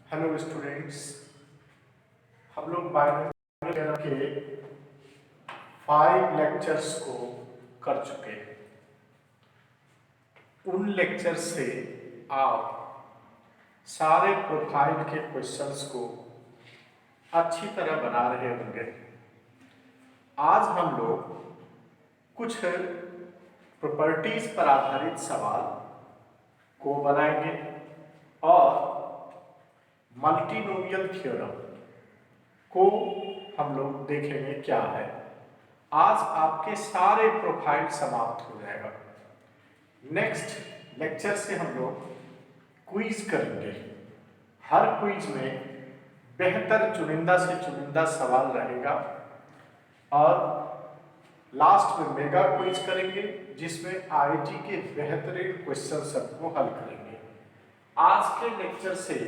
Hello students, हम लोग biology के 5 लेक्चर्स को कर चुके हैं। उन लेक्चर से आप सारे प्रोफाइल के क्वेश्चंस को अच्छी तरह बना रहे होंगे। आज हम लोग कुछ प्रॉपर्टीज पर आधारित सवाल को बनाएंगे और मल्टीनोमियल थ्योरम को हम लोग देखेंगे क्या है। आज आपके सारे प्रोफाइल समाप्त हो जाएगा। नेक्स्ट लेक्चर से हम लोग क्विज करेंगे। हर क्विज में बेहतर चुनिंदा से चुनिंदा सवाल रहेगा और लास्ट में मेगा क्विज करेंगे जिसमें आईआईटी के बेहतरीन क्वेश्चन सबको हल करेंगे। आज के लेक्चर से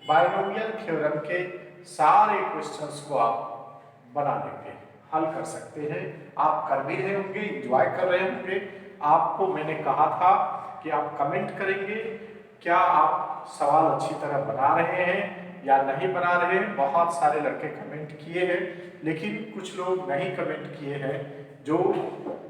बायनोमियल थ्योरम के सारे क्वेश्चंस को आप बना लेंगे, हल कर सकते हैं। आप कर भी रहे होंगे, एंजॉय कर रहे होंगे। आपको मैंने कहा था कि आप कमेंट करेंगे क्या आप सवाल अच्छी तरह बना रहे हैं या नहीं बना रहे हैं। बहुत सारे लड़के कमेंट किए हैं, लेकिन कुछ लोग नहीं कमेंट किए हैं, जो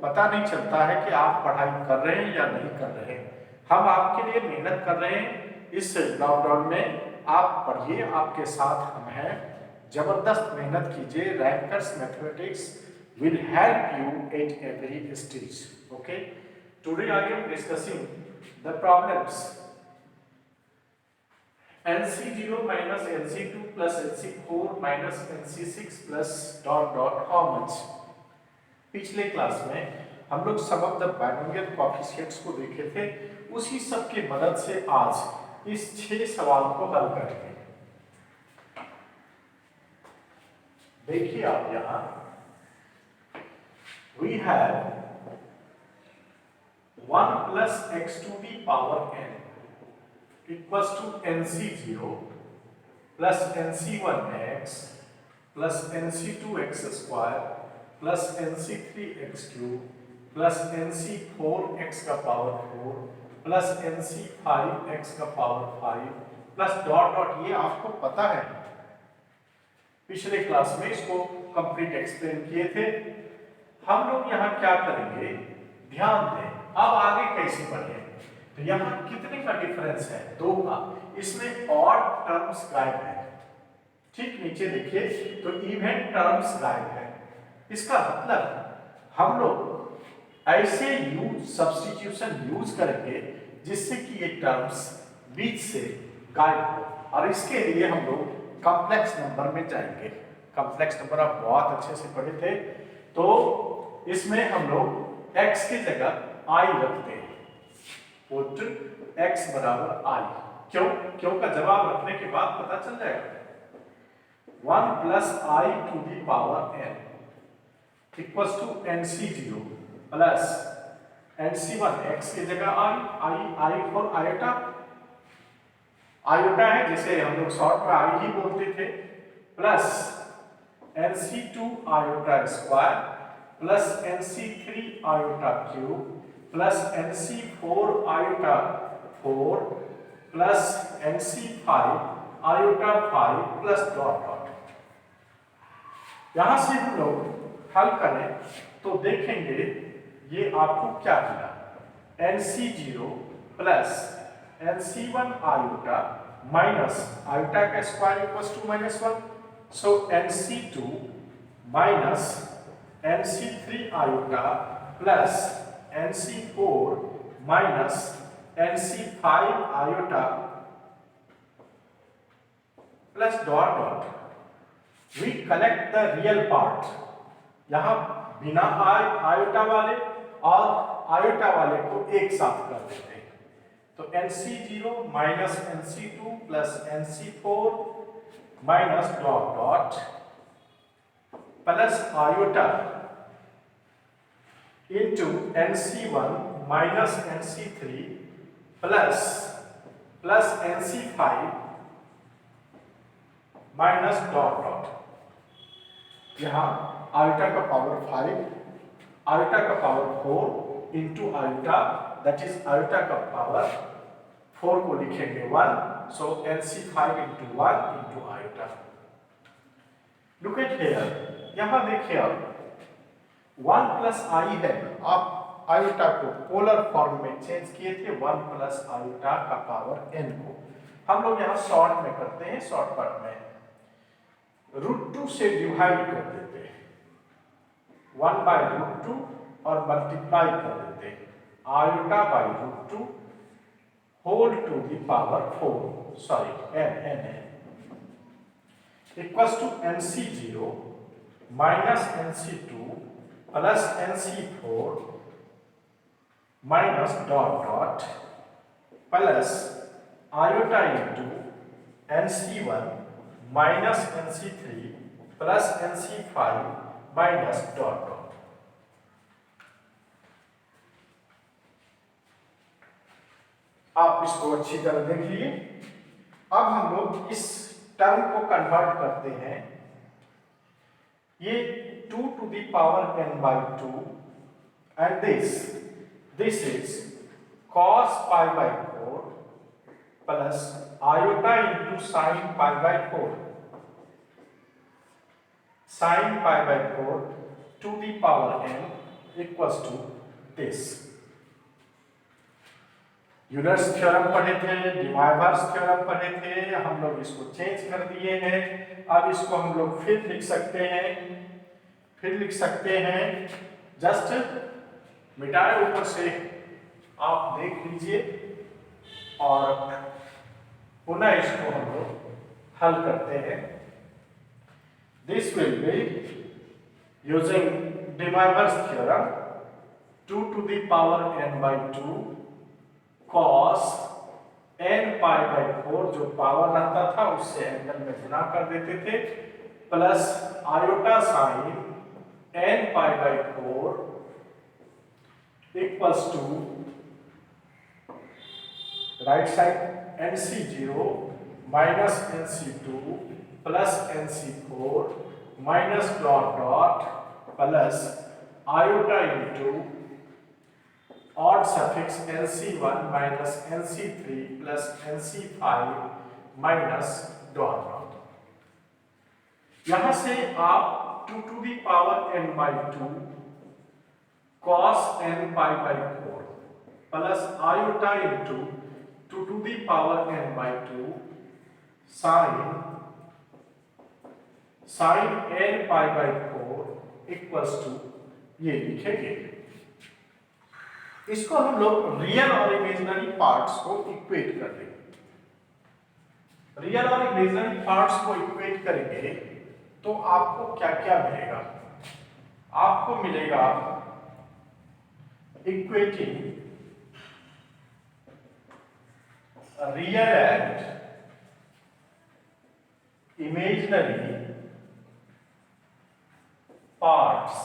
पता नहीं चलता है कि आप पढ़ाई कर रहे हैं या नहीं कर रहे हैं। हम आपके लिए मेहनत कर रहे हैं। इस लॉकडाउन में आप पढ़िए, आपके साथ हम हैं। जबरदस्त मेहनत कीजिए। Rankers mathematics will help you at every stage. Okay, today I am discussing the problems NC0 minus NC2 plus NC4 minus NC6 plus dot dot how much। पिछले क्लास में हम लोग सम ऑफ द बायनोमियल कोएफिशिएंट्स को देखे थे। उसी सब की मदद से आज इस 6 सवाल को हल करेंगे। देखिए आप यहां we have 1 plus x to the power n equals to nc0 plus nc1x plus nc2x square plus nc3x cube plus nc4x का पावर 4 plus nc5x का पावर 5 प्लस डॉट डॉट। ये आपको पता है, पिछले क्लास में इसको कंप्लीट एक्सप्लेन किए थे। हम लोग यहाँ क्या करेंगे, ध्यान दें। अब आगे कैसे बढ़े, तो यहाँ कितने का डिफरेंस है, 2 का। इसमें ऑड टर्म्स गायब है। ठीक नीचे देखिए तो इवन टर्म्स गायब है। इसका मतलब हम लोग ऐसे सब्स्टिट्यूशन यूज करेंगे जिससे कि ये टर्म्स बीच से गायब हो। और इसके लिए हम लोग कॉम्प्लेक्स नंबर में जाएंगे। कॉम्प्लेक्स नंबर आप बहुत अच्छे से पढ़े थे, तो इसमें हम लोग x की जगह i रखते हैं। पुट x बराबर i। क्यों का जवाब रखने के बाद पता चल जाएगा। 1 plus i to the power n equals to nc0 plus nc1 x की जगह i फॉर आयोटा। आयोटा है जिसे हम लोग शॉर्ट में i ही बोलते थे, plus nc2 iota square plus nc3 iota cube plus nc4 iota 4 plus nc5 iota 5 plus dot dot. यहां से हम लोग हल करें तो देखेंगे ये आपको क्या मिला। nc0 plus nc1 iota minus iota का square equals to -1, so nc2 minus nc3 iota plus nc4 minus nc5 iota plus dot dot. We collect the real part. यहां बिना आयोटा वाले और आयोटा वाले को एक साथ कर देते हैं, तो nc0 minus nc2 plus nc4 minus dot dot plus iota into nc1 minus nc3 plus nc5 minus dot dot। यहाँ आयोटा का पावर 5, आयोटा का power 4 into iota, that is iota का पावर 4 को लिखेंगे 1 so NC5 into 1 into iota. Look at here, यहाँ देखिए आप 1 plus I है, आप आयोटा को पोलर फॉर्म में चेंज किए थे 1 plus आयोटा का पावर n को। हम लोग यहाँ शॉर्ट में करते हैं, शॉर्टकट में √2 से डिवाइड कर देते हैं 1 by √2 और मल्टीप्लाई कर देते हैं iota by √2 whole to the power 4, sorry n equals to NC0 minus NC2 plus NC4 minus dot dot plus iota into NC1 minus NC3 plus NC5 minus dot dot. आप इसको अच्छी तरह देख लिए। अब हम लोग इस टर्म को कन्वर्ट करते हैं, ये 2 to the power n by 2 and this is cos pi by 4 plus iota into sin pi by 4, sin pi by 4 to the power n equals to this। Euler's theorem पढ़े थे, डिमाइवर्स theorem पढ़े थे, हम लोग इसको चेंज कर दिए हैं। अब इसको हम लोग फिर लिख सकते हैं, जस्ट मिटाए ऊपर से आप देख लीजिए और पुनः इसको हम लोग हल करते हैं। This will be using De Moivre's theorem 2 to the power n by 2 cos n pi by 4 जो पावर रहता था उससे एंगल में गुना कर देते थे, plus iota sine n pi by 4 equals to right side NC0 minus NC2 plus NC4 minus dot dot plus iota into odd suffix NC1 minus NC3 plus NC5 minus dot dot. यहां से आप 2 to the power n by 2 cos n pi by 4 plus iota into 2 to the power n by 2 sin n pi by 4 equals to ये लिखेंगे। इसको हम लोग real और imaginary parts को इक्वेट कर देंगे। रियल और इमेजिनरी पार्ट्स को इक्वेट करेंगे तो आपको क्या क्या milega? आपको मिलेगा equating real and imaginary parts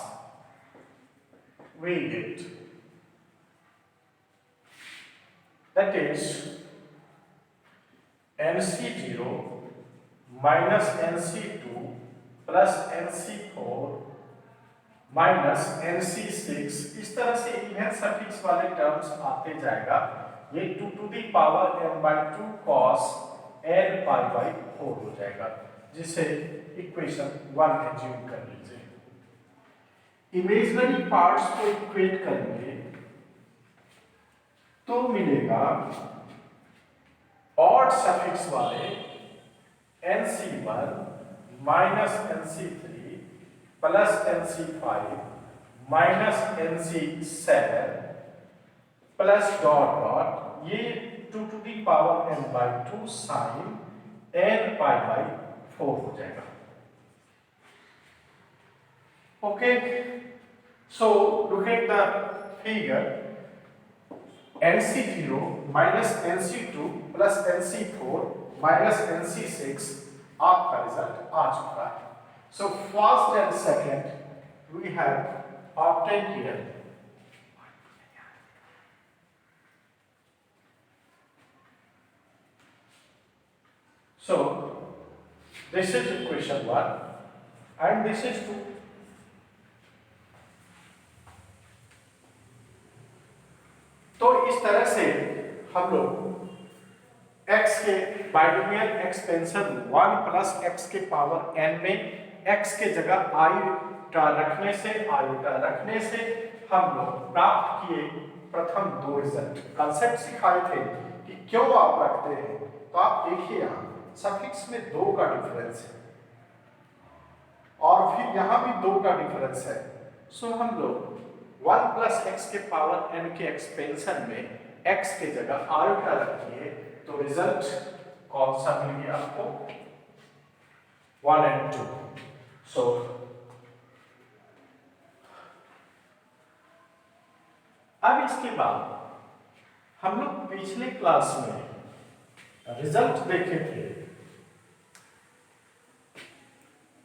with it, that is NC0 minus NC2 plus NC4 minus NC6, इस तरह से इवन सफिक्स वाले टर्म्स आते जाएगा। ये 2 to the power n by 2 cos n pi by 4 हो जाएगा, जिसे इक्वेशन 1 एज्यूम कर लीजिए। इमेजिनरी पार्ट्स को इक्वेट करेंगे तो मिलेगा ऑड सफिक्स वाले NC1 minus NC3 plus NC5 minus NC7 plus dot dot, ये 2 to the power n by 2 sin n pi by 4 हो जाएगा। Okay, so look at the figure, NC0 minus NC2 plus NC4 minus NC6 आपका result आ चुका है। So first and second we have obtained here. So this is equation 1 and this is 2. तो इस तरह से हम लोग x के बाइनोमियल एक्सपेंशन 1 प्लस x के पावर n में x के जगह आयोटा रखने से हम लोग प्राप्त किए प्रथम दो रिजल्ट। कंसेप्ट सिखाए थे कि क्यों आप रखते हैं, तो आप देखिए यहाँ सफिक्स में 2 का डिफरेंस है और फिर यहाँ भी 2 का डिफरेंस है। सो हम लोग 1 प्लस x के पावर n के एक्सपेंशन में x के जगह आयोटा रखिए तो रिजल्ट कौन सा मिल गया आपको, 1 and 2। सो अब इसके बाद हम लोग पिछले क्लास में रिजल्ट देखे थे,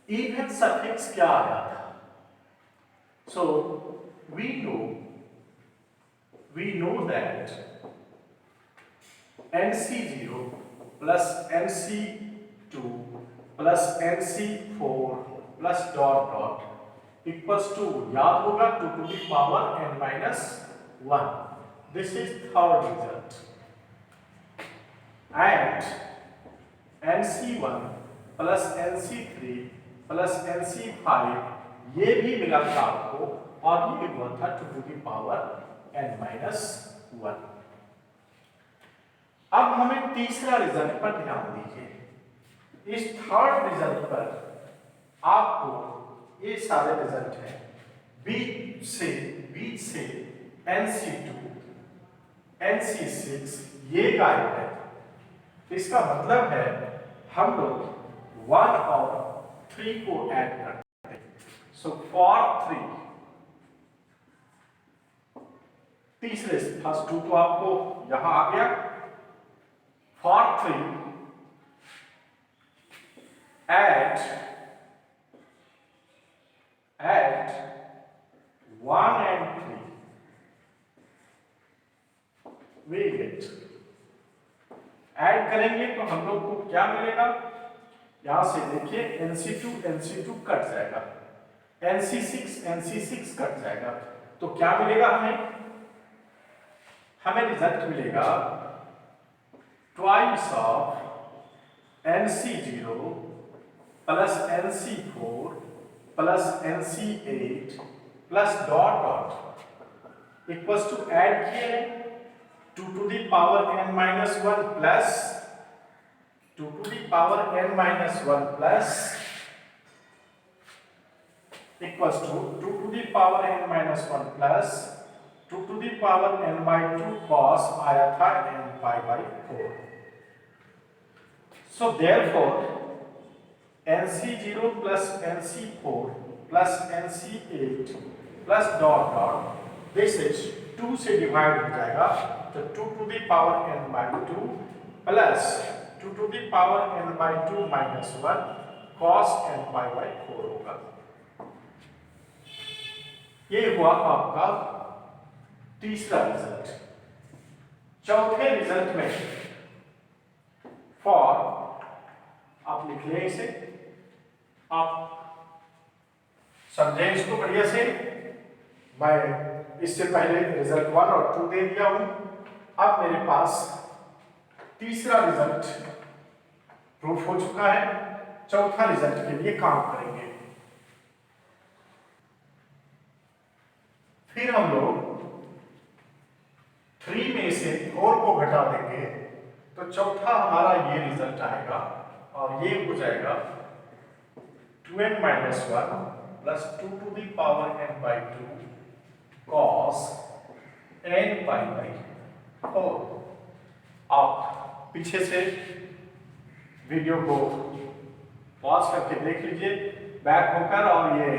इवन सफिक्स क्या आया था। So we know that NC0 plus NC2 plus NC4 plus dot dot equals to, याद होगा 2 to the power n minus 1। This is third result। And NC1 plus NC3 plus NC5 ये भी मिला था आपको और ये हुआ था 2 to the power n minus 1। अब हमें तीसरा रिजल्ट पर ध्यान दीजिए। इस थर्ड रिजल्ट पर आपको ये सारे रिजल्ट हैं, बीच से NC2 NC6 ये गायब है। इसका मतलब है हम लोग 1 और 3 को ऐड करते हैं। सो फॉर 3 तीसरे फर्स्ट 2 तो आपको यहां आ गया। For 3 add 1 and 3 we get, add करेंगे तो हम लोग को क्या मिलेगा, यहां से देखिए NC2 कट जाएगा, NC6 कट जाएगा, तो क्या मिलेगा हमें रिजल्ट मिलेगा twice of NC0 plus NC4 plus NC8 plus dot dot equals to, add किए 2 to the power n minus 1 plus 2 to the power n minus 1 plus equals to 2 to the power n minus 1 plus 2 to the power n by 2 cos आया था n pi by 4। So therefore NC0 plus NC4 plus NC8 plus dot dot, this is 2 से divide हो जाएगा तो 2 to the power n by 2 plus 2 to the power n by 2 minus 1 cos n pi by 4 होगा। ये हुआ आपका तीसरा result. चौथे रिजल्ट में फॉर आप लिख लें इसे, आप समझें इसको बढ़िया से। मैं इससे पहले रिजल्ट 1 और 2 दे दिया हूं। अब मेरे पास तीसरा रिजल्ट प्रूफ हो चुका है, चौथा रिजल्ट के लिए काम करेंगे। फिर हम लोग 3 में से 4 को घटा देंगे तो चौथा हमारा ये रिजल्ट आएगा और ये हो जाएगा 2n minus 1 plus 2 to the power n by 2 cos n pi by 4। आप पीछे से वीडियो को पॉज करके देख लीजिए बैक होकर, और ये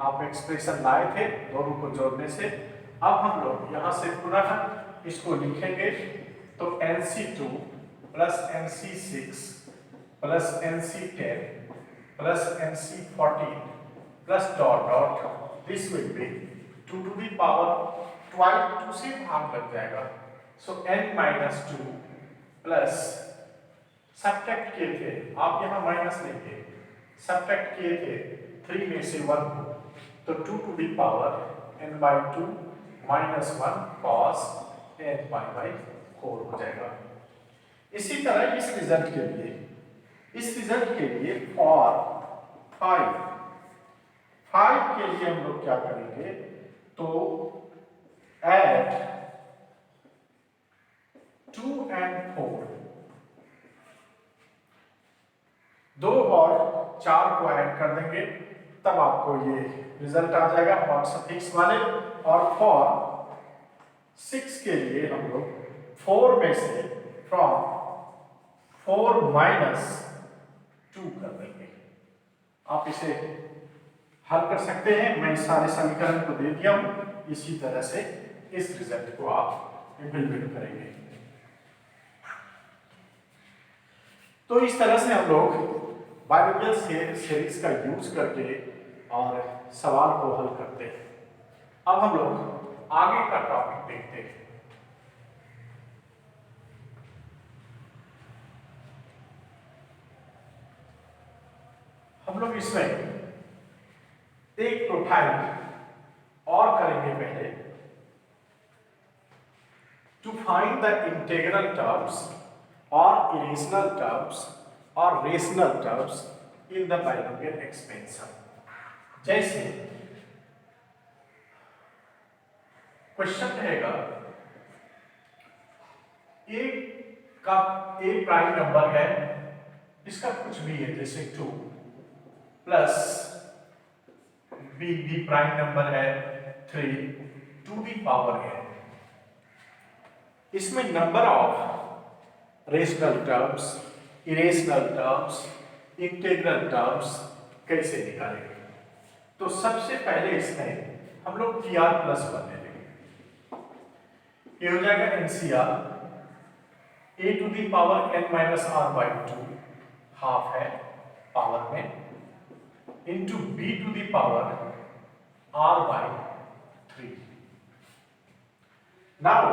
आप एक्सप्रेशन लाए थे दोनों को जोड़ने से। अब हम लोग यहाँ से पुनः इसको लिखेंगे तो NC2 plus NC6 plus NC10 plus NC14 plus dot dot, this will be 2 to the power 2 से भाग लग जाएगा। सो n minus 2 प्लस सब्ट्रैक्ट किए थे आप, यहाँ माइनस लेंगे, सब्ट्रैक्ट किए थे 3 में से 1 को, तो 2 to the power n by 2 minus 1 cos n pi by 4 हो जाएगा। इसी तरह इस रिजल्ट के लिए फॉर 5 के लिए हम लोग क्या करेंगे, तो ऐड 2 and 4, 2 और 4 को ऐड कर देंगे, तब आपको ये रिजल्ट आ जाएगा फॉर सफिक्स वाले। और फॉर 6 के लिए हम लोग 4 में से फ्रॉम 4 माइनस 2 कर देंगे। आप इसे हल कर सकते हैं, मैं सारे समीकरण को दे दिया हूं, इसी तरह से इस रिजल्ट को आप इम्प्लीमेंट करेंगे। तो इस तरह से हम लोग बाइनोमियल सीरीज का यूज करके और सवाल को हल करते हैं। अब हम लोग आगे का टॉपिक देखते हैं। हम लोग इसमें एक प्रोफाइल और करेंगे पहले, to find the integral terms और इरेशनल टर्म्स और rational terms in the binomial expansion. जैसे क्वेश्चन रहेगा, ए प्राइम नंबर है, इसका कुछ भी है, जैसे 2 प्लस बी प्राइम नंबर है 3 टू दी पावर n। इसमें number of rational terms, irrational terms, integral terms कैसे निकालेंगे? तो सबसे पहले इसमें हम लोग TR+1 ले लेंगे। ये हो जाएगा NCR, a to the power n minus r by 2 half है पावर में, into b to the power r by 3। Now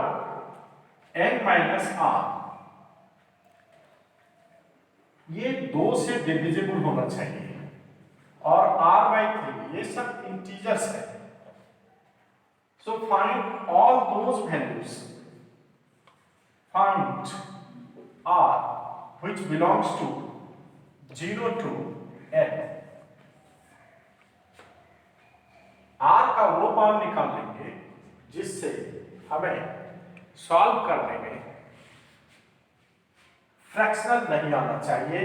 n minus r ये 2 से डिविजिबल होना चाहिए, और r बाई 3 ये सब इंटीजर्स है। So find all those values, find r which belongs to 0 to n। r का वो मान निकाल लेंगे जिससे हमें सॉल्व करने में फ्रैक्शनल नहीं आना चाहिए,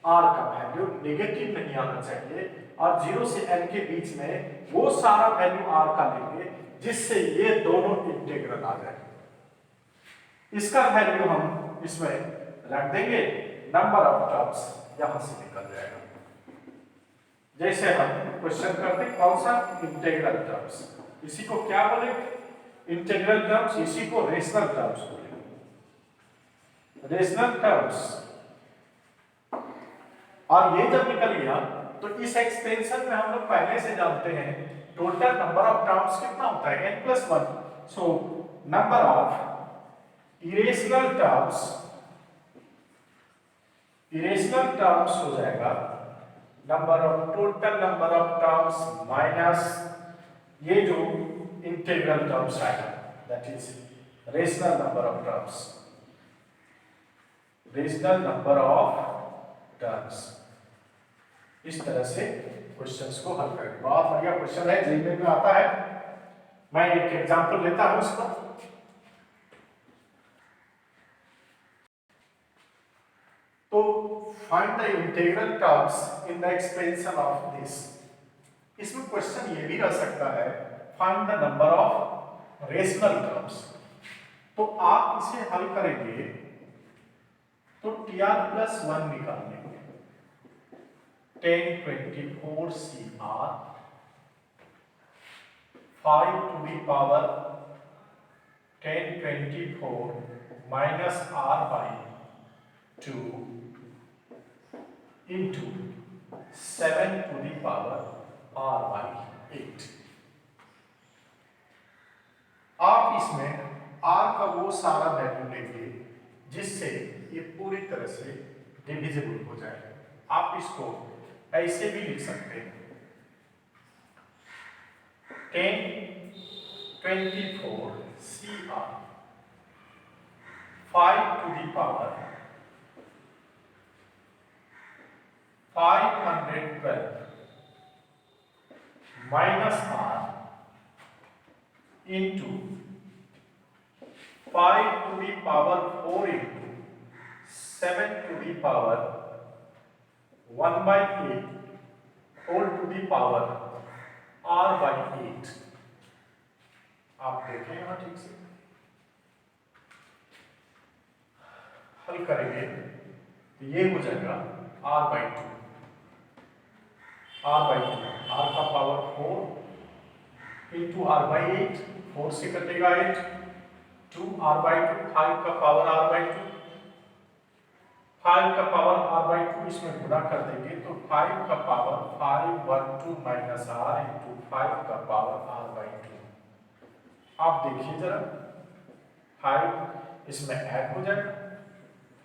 r का वैल्यू नेगेटिव नहीं आना चाहिए, और 0 से n के बीच में वो सारा वैल्यू r का लेंगे जिससे ये दोनों इंटीग्रल आ जाए। इसका वैल्यू हम इसमें रख देंगे, नंबर ऑफ टर्म्स यहां से निकल जाएगा। जैसे हम क्वेश्चन करते हैं कौन सा, इंटीग्रल टर्म्स, इसी को क्या बोलेंगे, इंटीग्रल टर्म्स, इसी को रेशनल टर्म्स बोलेंगे, रेशनल टर्म्स। और ये जब निकल गया तो इस एक्सपेंशन में हम लोग पहले से जानते हैं टोटल नंबर ऑफ टर्म्स कितना होता है, n+1। So number of irrational terms हो जाएगा total number of terms minus ये जो इंटीग्रल टर्म्स आएगा, that is rational number of terms, rational number of terms. इस तरह से क्वेश्चंस को हल करेंगे। बहुत बढ़िया क्वेश्चन है, जीके में आता है। मैं एक एग्जांपल लेता हूं इसका। तो find the integral terms in the expansion of this. इसमें क्वेश्चन ये भी रह सकता है, find the number of rational terms. तो आप इसे हल करेंगे तो TR+1 निकाल लेंगे, 1024 CR 5 to the power 1024 minus R by 2 into 7 to the power R by 8। आप इसमें R का वो सारा वैल्यू लेंगे जिससे ये पूरी तरह से डिविजिबल हो जाए। आप इसको ऐसे भी लिख सकते हैं, 1024 CR 5 to the power 512 minus r into 5 to the power 4 into 7 to the power 1 by 8 whole to the power r by 8। आप देखें यहां ठीक से हल करेंगे तो ये हो जाएगा r by 2, r का पावर 4 इंटू r by 8, 4 से कटेगा 8, 2 r by 2, 5 का पावर r by 2, 5 का पावर r by 2 इसमें गुणा कर देंगे तो 5 का पावर 512 माइनस r इंटू 5 का पावर r by 2। आप देखिए जरा 5 इसमें ऐड हो जाएगा,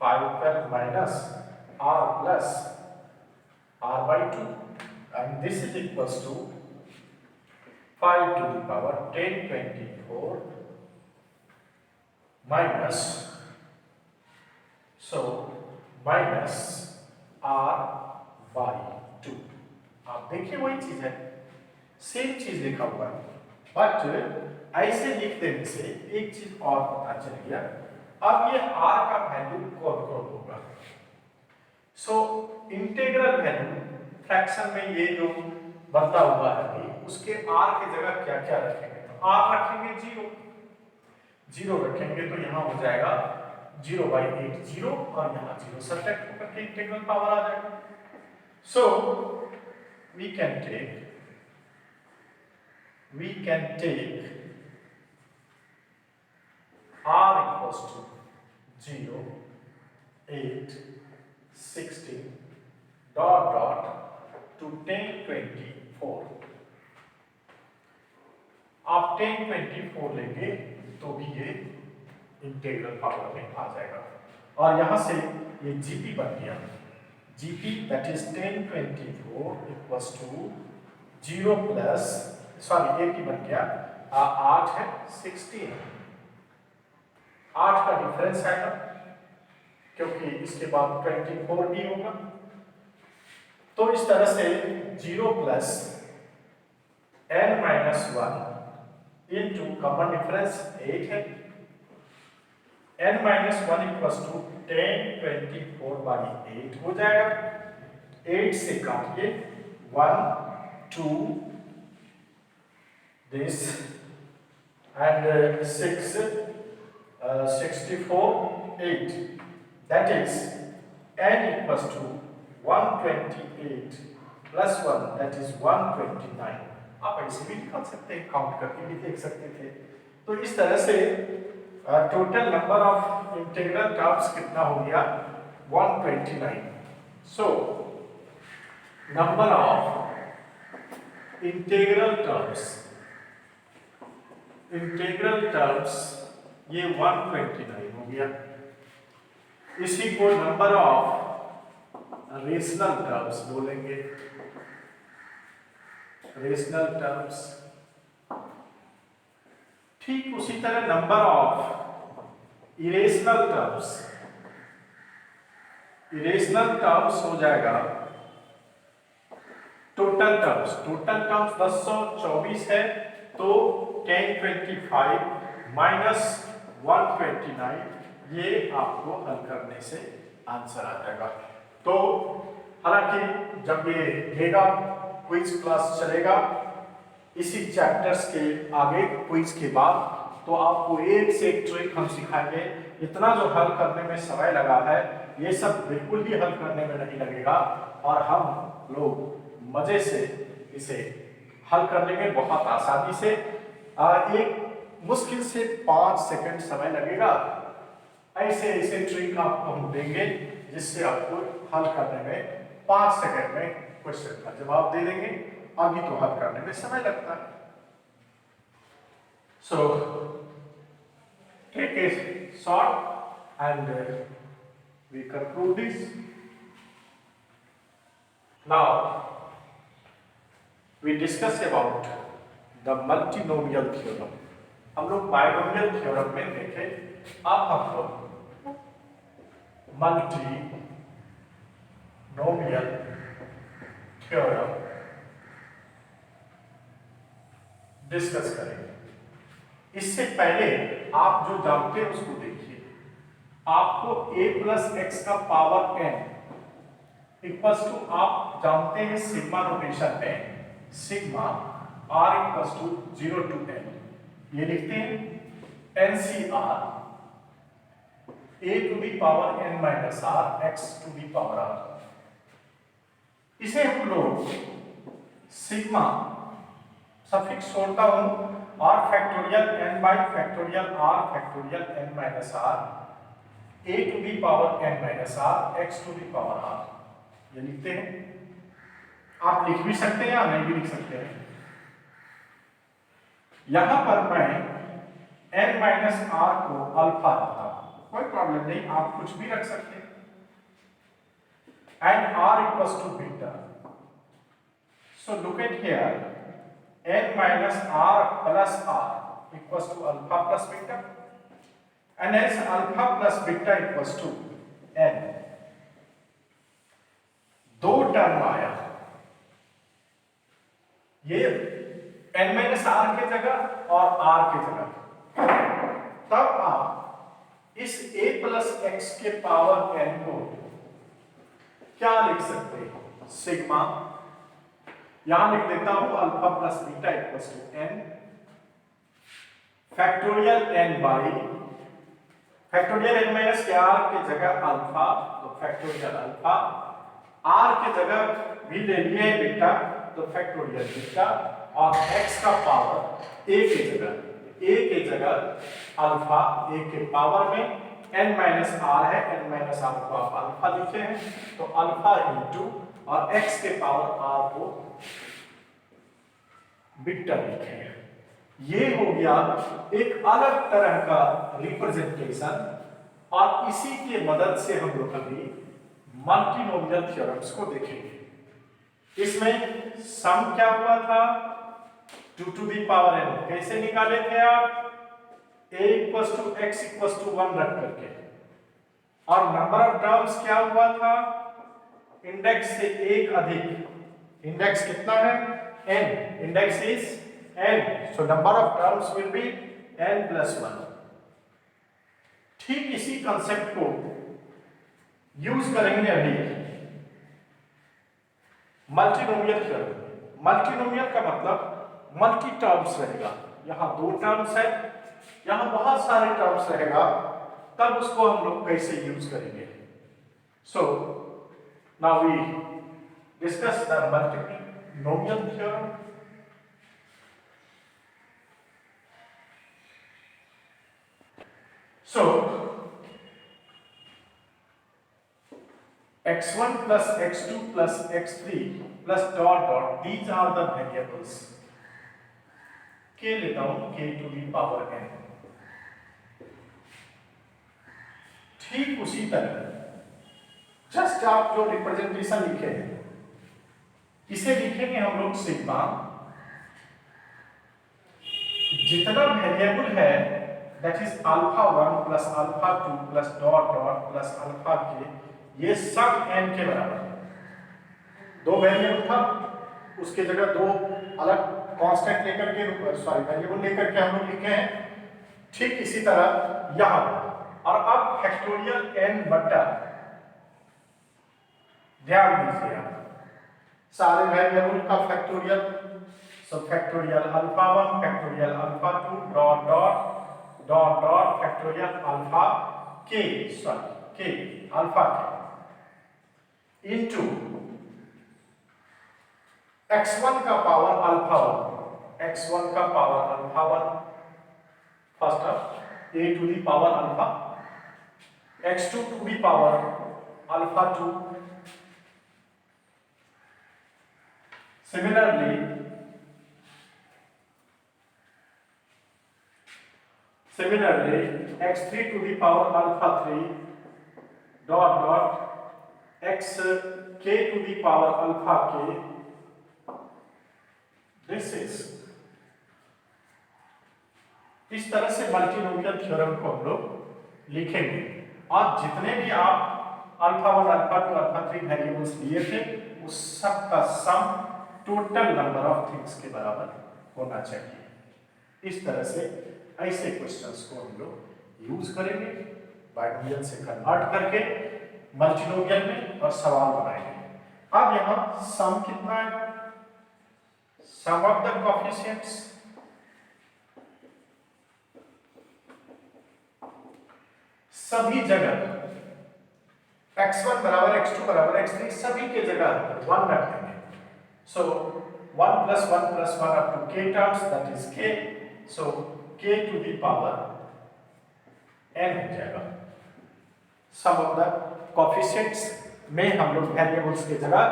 5 minus r plus r by 2 and this is equals to 5 to the power 1024 minus minus r by 2। आप देखिए वही चीज है, सेम चीज लिखा हुआ है, बट ऐसे लिख देने से एक चीज और पता चल गया। अब ये r का वैल्यू कौन कौन होगा। सो इंटीग्रल वैल्यू फ्रैक्शन में ये जो बनता हुआ है अभी, उसके r की जगह क्या क्या रखेंगे, तो r रखेंगे 0 रखेंगे तो यहाँ हो जाएगा 0 by 8 0 और यहाँ 0 सब्ट्रैक्ट होकर के इंटीग्रल पावर आ जाएगा। सो we can take r equals to 0 8 16 to 1024। आप 1024 लेंगे तो भी ये इंटीग्रल पावर में आ जाएगा और यहां से ये जीपी बन गया, GP that is 1024 equals to 0 plus sorry AT बन गया 8 है 16, 8 का डिफरेंस आएगा क्योंकि इसके बाद 24 भी होगा, तो इस तरह से 0 plus n minus 1 into common difference 8 है, n minus 1 equals to 1024 by 8 हो जाएगा, 8 से काटिए 1 2 this and 6 64 8 that is n equals to 128 plus 1 that is 129। आप ऐसे भी निकाल सकते हैं, काउंट करके भी देख सकते थे। तो इस तरह से total number of integral terms कितना हो गया 129। So number of integral terms ये 129 हो गया। इसी को नंबर ऑफ रेशनल टर्म्स बोलेंगे, रेशनल टर्म्स। ठीक उसी तरह नंबर ऑफ इरेशनल टर्म्स हो जाएगा टोटल टर्म्स 1024 है तो 1025 माइनस 129 ये आपको हल करने से आंसर आ जाएगा। तो हालांकि जब ये लेगा क्विज क्लास चलेगा इसी चैप्टर्स के आगे क्विज के बाद, तो आपको एक से एक ट्रिक हम सिखाएंगे। इतना जो हल करने में समय लगा है ये सब बिल्कुल भी हल करने में नहीं लगेगा और हम लोग मजे से इसे हल करने में बहुत आसानी से एक मुश्किल से 5 सेकंड समय लगेगा। ऐसे ट्रिक आपको हम देंगे जिससे आपको हल करने में 5 सेकंड में क्वेश्चन का जवाब दे देंगे। अभी तो हल करने में समय लगता है। So take a short and we conclude this. Now we discuss about the multinomial theorem. हम लोग बायनोमियल थ्योरम में देखे, अब हम लोग मल्टीनोमियल थ्योरम डिस्कस करेंगे। इससे पहले आप जो जानते हैं उसको देखिए। आपको a प्लस एक्स का पावर n इक्वल्स टू, आप जानते हैं सिग्मा नोटेशन में sigma r equals to 0 to n, ये लिखते हैं NCR a to the power n minus r x to the power r। इसे हम लोग सिग्मा सफिक्स छोड़ता हूं r factorial n by factorial r factorial n minus r a to the power n minus r x to the power r, ये लिखते हैं। आप लिख भी सकते हैं या नहीं भी लिख सकते हैं। यहां पर मैं n माइनस r को अल्फा रखता हूं, कोई प्रॉब्लम नहीं, आप कुछ भी रख सकते हैं। And r equals to beta, so look at here n minus r plus r equals to alpha plus beta, and hence alpha plus beta equals to n। दो टर्म आया, ये n minus r के जगह और r के जगह। तब आप इस a plus x के पावर n को क्या लिख सकते हैं? सिग्मा, यहां लिख देता हूं alpha plus beta equals to n factorial n by factorial n minus के r के जगह अल्फा, तो फैक्टोरियल अल्फा, r के जगह भी ले लिए बीटा, तो फैक्टोरियल बीटा, और x का पावर a के जगह अल्फा, a के पावर में n माइनस r है, n माइनस r को आप अल्फा लिखे हैं, तो अल्फा इंटू और x के पावर r को बीटा लिखे हैं। ये हो गया एक अलग तरह का रिप्रेजेंटेशन, और इसी के मदद से हम लोग अभी मल्टीनोमियल थ्योरम्स को देखेंगे। इसमें सम क्या हुआ था? 2 टू दी पावर n कैसे निकाले थे आप? a equals to x equals to 1 रख करके। और नंबर ऑफ टर्म्स क्या हुआ था? इंडेक्स से एक अधिक, इंडेक्स कितना है? n, index is n, so number of terms will be n plus 1। ठीक इसी कंसेप्ट को यूज करेंगे अभी मल्टीनोमियल थ्योरम। मल्टीनोमियल का मतलब मल्टी टर्म्स रहेगा, यहां दो टर्म्स है, यहां बहुत सारे टर्म्स रहेगा, तब उसको हम लोग कैसे यूज करेंगे। So now we discuss the multinomial theorem. So x1 plus x2 plus x3 plus dot dot, these are the variables। k लेता हूं k to the power n। ठीक उसी तरह जस्ट आप जो रिप्रेजेंटेशन लिखे हैं इसे लिखेंगे हम लोग सिग्मा, जितना वेरिएबल है that is alpha 1 plus alpha 2 plus dot dot plus alpha k, ये सब n के बराबर है। दो वेरिएबल था, उसके जगह दो अलग कांस्टेंट लेकर के वेरिएबल लेकर के हम लोग लिखे हैं। ठीक इसी तरह यहां, और अब फैक्टोरियल n बटा, ध्यान दीजिए आप, सारे वेरिएबल का factorial, so factorial alpha 1 factorial alpha 2 dot dot dot dot factorial alpha k alpha k into x1 का पावर अल्फा 1, x1 का power alpha 1 first of a to the power alpha, x2 to the power alpha 2। Similarly, x3 to the power alpha 3 dot dot xk to the power alpha k, this is, इस तरह से multinomial theorem को हम लोग लिखेंगे। और जितने भी आप अल्फा 1 अल्फा 2 अल्फा 3 वेरिएबल्स लिए थे, उस सब का sum total number of things के बराबर होना चाहिए। इस तरह से ऐसे क्वेश्चंस को हम लोग यूज करेंगे, बाइनोमियल से कन्वर्ट करके मल्टीनोमियल में और सवाल बनाएंगे। अब यहाँ सम कितना है, सम ऑफ द कोएफिशिएंट्स सभी जगह x1 बराबर x2 बराबर x3 सभी के जगह 1 रख देंगे। सो 1 plus 1 plus 1 up to k terms, that is k, so k to the power n हो जाएगा। सम ऑफ द कोएफिशिएंट्स में हम लोग वेरिएबल्स की जगह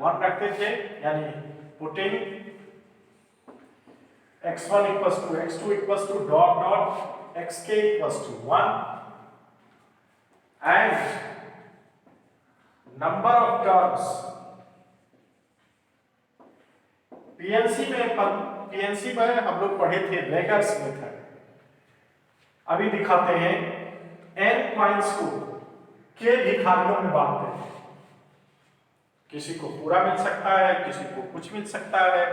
1 रखते थे, यानी putting x1 equals to x2 equals to dot dot xk equals to 1 and number of terms PNC में हम लोग पढ़े थे ब्रेकर्स मेथड। अभी दिखाते हैं n पॉइंट्स को k भिखारियों में बांटते हैं। किसी को पूरा मिल सकता है, किसी को कुछ मिल सकता है,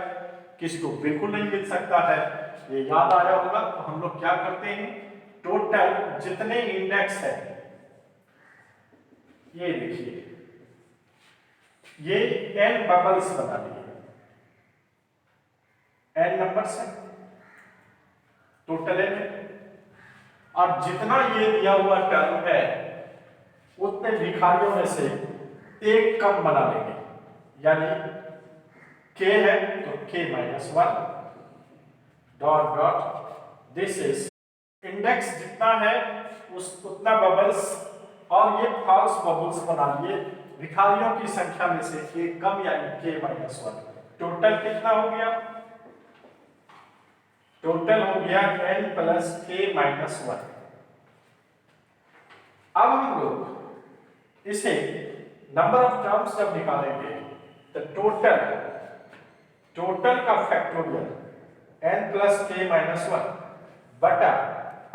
किसी को बिल्कुल नहीं मिल सकता है। ये याद आया होगा। तो हम लोग क्या करते हैं, टोटल जितने इंडेक्स है, ये देखिए, ये n बबल्स बना लिए, n नंबर्स है टोटल n, और जितना ये दिया हुआ टर्म है उतने भिखारियों में से एक कम बना लेंगे, यानी k है तो k minus 1 dot dot this is index जितना है उस उतना बबल्स, और ये फॉल्स बबल्स बना लिए भिखारियों की संख्या में से एक कम, यानी k माइनस 1। टोटल कितना हो गया, टोटल हो गया n प्लस k माइनस 1। अब हम लोग इसे नंबर ऑफ टर्म्स जब निकालेंगे तो टोटल का factorial n plus k minus 1 बटा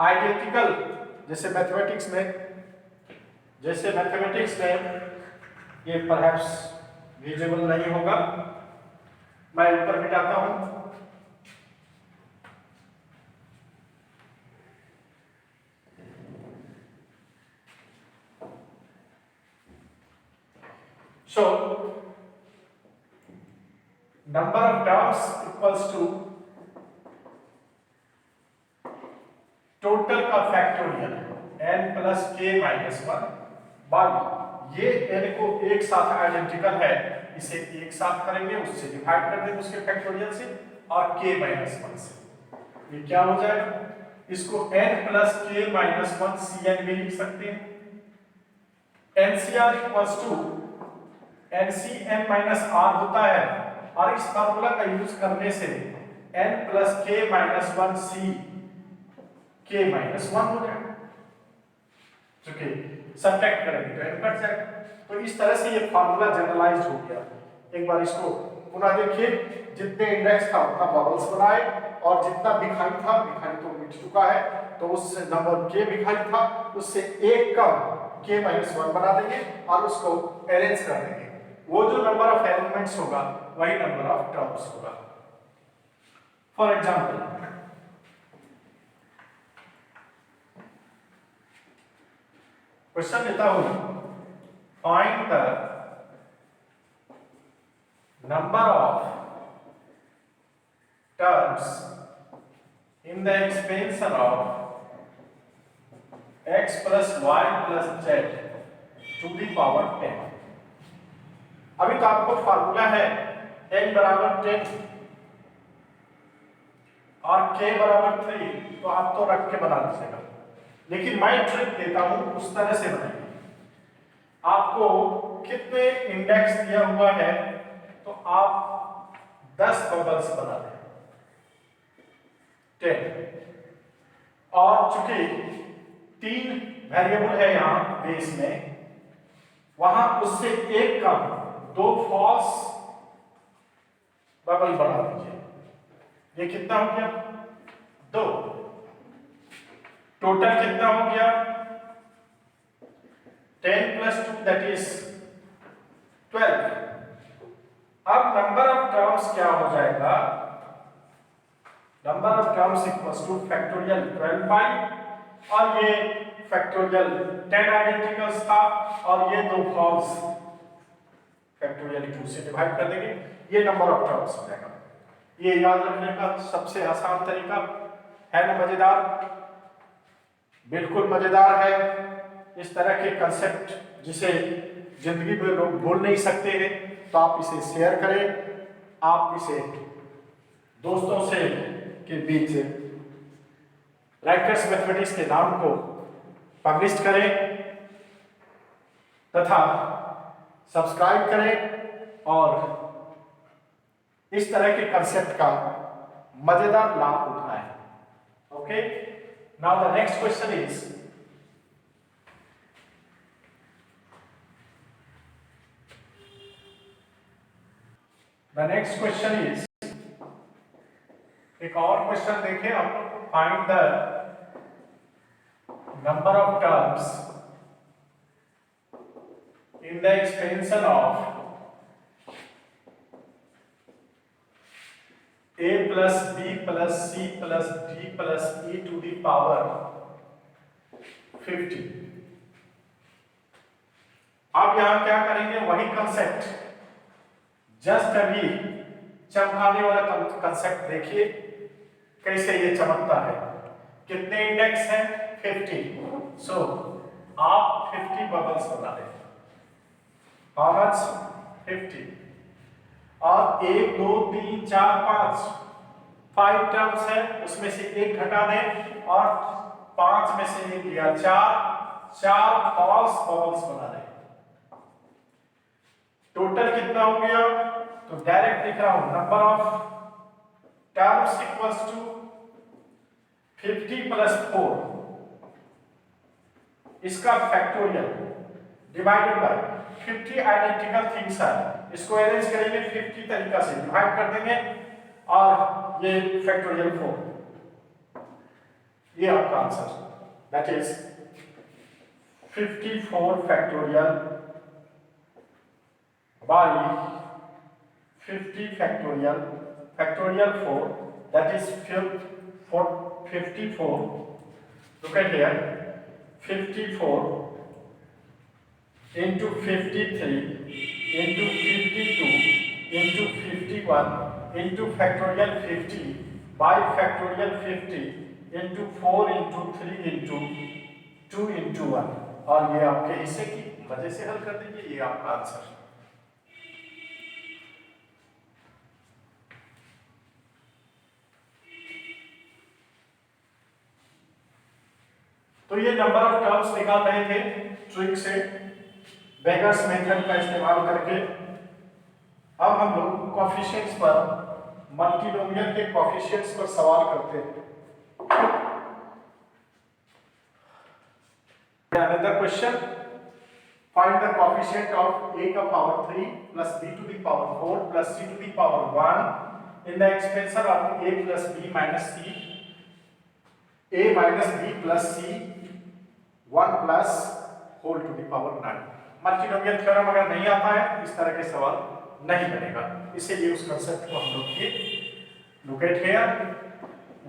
आइडेंटिकल, जैसे मैथमेटिक्स में ये परहैप्स विजिबल नहीं होगा, मैं ऊपर मिटाता हूं। So number of terms equals to total का factorial n plus k minus 1 by, ये n को एक साथ आइडेंटिकल है, इसे एक साथ करेंगे, उससे डिवाइड कर देंगे उसके फैक्टोरियल से, और k माइनस 1 से। ये क्या हो जाएगा, इसको n plus k minus 1 cn भी लिख सकते हैं। NCR equals to NCn minus r होता है, और इस फार्मूला का यूज करने से n plus k minus 1 c k minus 1 हो जाएगा, क्योंकि सब्ट्रैक्ट करेंगे तो n कट जाएगा। तो इस तरह से ये फार्मूला जनरलाइज्ड हो गया। एक बार इसको पुनः देखिए, जितने इंडेक्स था उतना बबल्स बनाए, और जितना भिखारी था, भिखारी तो मिट चुका है, तो उससे नंबर k भिखारी था उससे एक कम k माइनस 1 बना देंगे और उसको अरेंज कर देंगे। वो जो नंबर ऑफ एलिमेंट्स होगा वही नंबर ऑफ टर्म्स होगा। फॉर एग्जांपल, क्वेश्चन लेता हूं, find the number of terms in the expansion of x plus y plus z to the power 10। अभी तो आपको फार्मूला है n बराबर 10 और k बराबर 3, तो आप तो रख के बना लीजिएगा, लेकिन मैं ट्रिक देता हूं, उस तरह से बनाइए। आपको कितने इंडेक्स दिया हुआ है, तो आप 10 बबल्स बना दें, 10, और चूंकि 3 वेरिएबल है यहाँ बेस में, वहां उससे एक कम 2 फॉल्स बबल बना दीजिए। ये कितना हो गया, 2। टोटल कितना हो गया, 10 plus 2 that is 12। अब नंबर ऑफ टर्म्स क्या हो जाएगा, number of terms equals two factorial 12 और ये फैक्टोरियल 10 आइडेंटिकल्स था और ये दो फॉल्स फैक्टोरियल 2 से डिवाइड कर देंगे, ये नंबर ऑफ टर्म्स हो जाएगा। ये याद रखने का सबसे आसान तरीका है ना, मजेदार, बिल्कुल मजेदार है। इस तरह के कंसेप्ट जिसे जिंदगी में लोग भूल नहीं सकते हैं, तो आप इसे शेयर करें, आप इसे दोस्तों से के बीच रैंकर्स मैथमेटिक्स के नाम को पब्लिश करें तथा सब्सक्राइब करें और इस तरह के कंसेप्ट का मजेदार लाभ उठाएं। Okay, now the next question is, the next question is, एक और क्वेश्चन देखें आप लोग, find the number of terms in the expansion of a plus b plus c plus d plus e to the power 50। अब यहां क्या करेंगे, वही कंसेप्ट, जस्ट अभी चमकाने वाला कंसेप्ट देखिए कैसे ये चमकता है। कितने इंडेक्स हैं, 50। सो आप 50 बबल्स बना दें, हाउ मच, 50। और 1 2 3 4 5 टर्म्स है, उसमें से एक घटा दें और 5 में से एक लिया, 4 फॉल्स बबल्स बना दें। टोटल कितना हो गया, तो डायरेक्ट लिख रहा हूं, number of terms equals to 50 plus 4, इसका factorial divided by 50 identical things है, इसको अरेंज करेंगे 50 तरीका से, डिवाइड कर देंगे और ये फैक्टोरियल 4, ये आपका answer, that is 54 factorial by 50 factorial, factorial 4, that is 54, look at here, 54 into 53 into 52 into 51 into factorial 50 by factorial 50 into 4 into 3 into 2 into 1, और ये आपके हिस्से की मजे से हल कर दीजिए, ये आपका आंसर। तो ये नंबर ऑफ टर्म्स निकाल रहे थे ट्रिक से, बेगर्स मेथड का इस्तेमाल करके। अब हम लोग कोएफिशिएंट्स पर, मल्टीनोमियल के कोएफिशिएंट्स पर सवाल करते हैं। Another question, find the coefficient of a का power 3 plus b to the power 4 plus c to the power 1 in the expansion of a plus b minus c, a minus b plus c 1 plus whole to the power 9। Multinomial theorem अगर नहीं आता है, इस तरह के सवाल नहीं बनेगा, इसीलिए उस कंसेप्ट को हम लोग के look at here,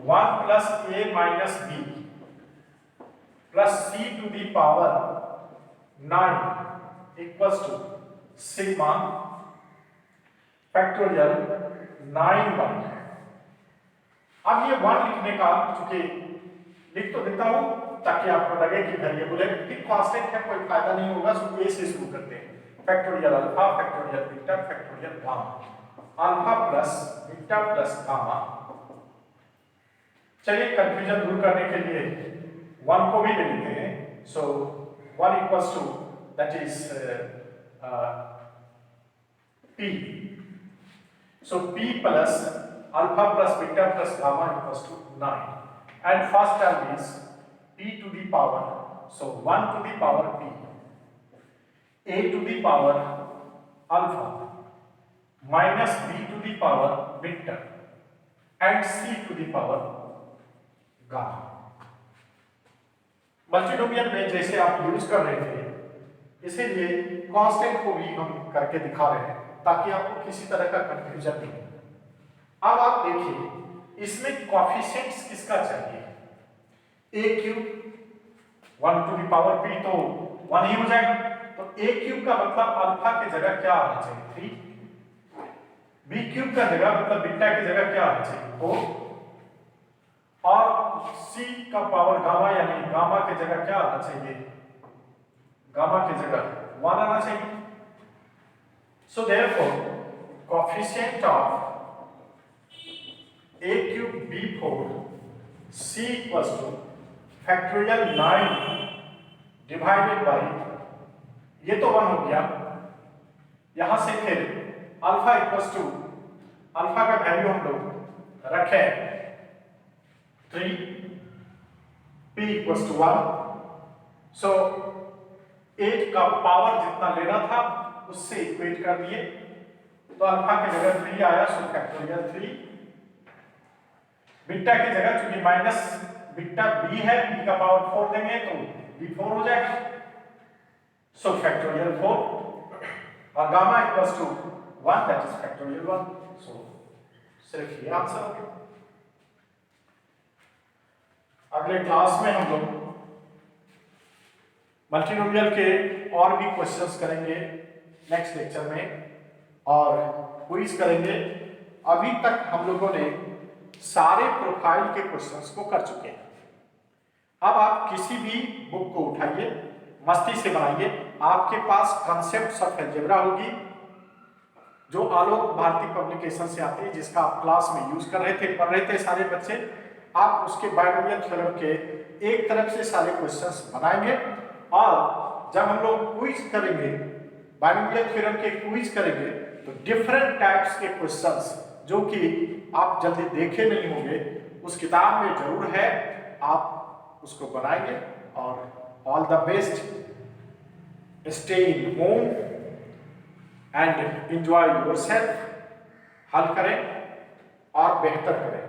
1 plus a minus b plus c to the power 9 equals to sigma factorial 9/। अब ये 1 लिखने का, चूंकि लिख तो देता हूं ताकि आपको लगे कि वेरिएबल है, लेकिन कांस्टेंट है, कोई फायदा नहीं होगा, सो ए से शुरू करते हैं। Factorial alpha, factorial beta, factorial gamma, alpha plus beta plus gamma. चलिए कंफ्यूजन दूर करने के लिए 1 को भी ले लेते हैं, so 1 equals to that is p, so p plus alpha plus beta plus gamma equals to 9, and first term is p to the power, so 1 to the power p, a to the power alpha minus b to the power beta and c to the power gamma। Multinomial में जैसे आप use कर रहे थे इसीलिए constant को भी हम करके दिखा रहे हैं ताकि आपको किसी तरह का कंफ्यूजन नहीं हो। अब आप देखिए इसमें कोएफिशिएंट्स किसका चाहिए, a cube 1 to the power p तो 1 ही हो जाएगा, तो a क्यूब का मतलब अल्फा की जगह क्या आना चाहिए 3, b क्यूब का जगह मतलब बीटा की जगह क्या आना चाहिए 4, और c का पावर गामा यानी गामा की जगह क्या आना चाहिए, गामा की जगह 1 आना चाहिए। So therefore coefficient of a cube b4 c equals two factorial 9 divided by, ये तो 1 हो गया, यहां से फिर अल्फा इक्वल्स टू, अल्फा का वैल्यू हम लोग रखें 3, p इक्वल्स टू 1, सो 8 का पावर जितना लेना था उससे इक्वेट कर दिए, तो अल्फा की जगह 3 आया, सो फैक्टोरियल 3, बीटा की जगह चूंकि माइनस बीटा b है, b का पावर 4 देंगे तो b4 हो जाएगा, सो फैक्टोरियल 4, और gamma equals to 1 that is factorial 1, so सिर्फ ये आंसर हो गया। अगले क्लास में हम लोग मल्टीनोमियल के और भी क्वेश्चंस करेंगे नेक्स्ट लेक्चर में, और क्विज करेंगे। अभी तक हम लोगों ने सारे प्रोफाइल के क्वेश्चंस को कर चुके हैं। अब आप किसी भी बुक को उठाइए, मस्ती से बनाइए, आपके पास कॉन्सेप्ट्स ऑफ अलजेब्रा होगी जो आलोक भारती पब्लिकेशन से आती है, जिसका आप क्लास में यूज कर रहे थे, पढ़ रहे थे सारे बच्चे। आप उसके बायनोमियल थ्योरम के एक तरफ से सारे क्वेश्चंस बनाएंगे, और जब हम लोग क्विज करेंगे, बायनोमियल थ्योरम के क्विज करेंगे, तो डिफरेंट टाइप्स के क्वेश्चंस जो कि आप जल्दी देखे नहीं होंगे, उस किताब में जरूर है, आप उसको बनाएंगे। और all the best, stay in home and enjoy yourself, हल करें और बेहतर करें।